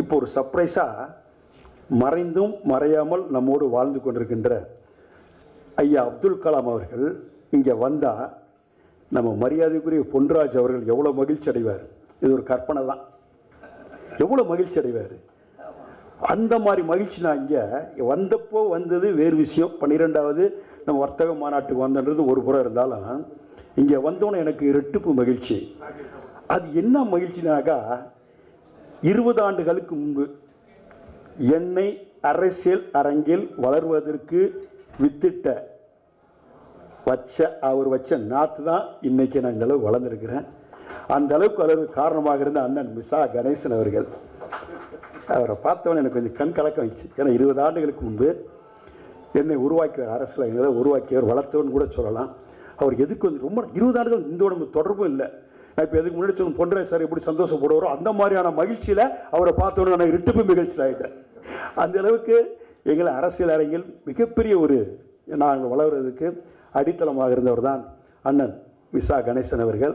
இப்போ ஒரு சர்ப்ரைஸாக மறைந்தும் மறையாமல் நம்மோடு வாழ்ந்து கொண்டிருக்கின்ற ஐயா அப்துல் கலாம் அவர்கள் இங்கே வந்தால் நம்ம மரியாதைக்குரிய பொன்ராஜ் அவர்கள் எவ்வளோ மகிழ்ச்சி அடைவார். இது ஒரு கற்பனை தான். எவ்வளோ மகிழ்ச்சி அடைவார். அந்த மாதிரி மகிழ்ச்சி நான் இங்கே வந்தப்போ வந்தது வேறு விஷயம். 12வது நம்ம வர்த்தக மாநாட்டுக்கு வந்தன்றது ஒரு புறம் இருந்தாலும் இங்கே வந்தோன்னே எனக்கு இரட்டிப்பு மகிழ்ச்சி. அது என்ன மகிழ்ச்சினாக்கா, 20 ஆண்டுகளுக்கு முன்பு என்னை அரசியல் அரங்கில் வளர்வதற்கு வித்திட்ட அவர் வச்ச நாற்று தான் இன்றைக்கி நான் இந்த அளவு வளர்ந்துருக்கிறேன். அந்த அளவுக்கு வளர்வு காரணமாக இருந்த அண்ணன் மிசா கணேசன் அவர்கள். அவரை பார்த்தவொன்னே எனக்கு கொஞ்சம் கண் கலக்கம் ஆயிடுச்சு. ஏன்னா 20 ஆண்டுகளுக்கு முன்பு என்னை உருவாக்கியவர், அரசியல் உருவாக்கியவர், வளர்த்தவன் கூட சொல்லலாம். அவர் எதுக்கு வந்து ரொம்ப 20 ஆண்டுகள் இந்த நம்ம தொடர்பும் இல்லை. நான் இப்போ எதுக்கு முன்னாடி சொல்லும் பொன்ராஜ் சார் எப்படி சந்தோஷப்படுவாரோ அந்த மாதிரியான மகிழ்ச்சியில் அவரை பார்த்தோன்னே நான் இரட்டிப்பு மகிழ்ச்சியில் ஆகிட்டேன். அந்த அளவுக்கு எங்களை அரசியல் அரங்கில் மிகப்பெரிய ஒரு நாங்கள் வளர்கிறதுக்கு அடித்தளமாக இருந்தவர் தான் அண்ணன் மிசா கணேசன் அவர்கள்.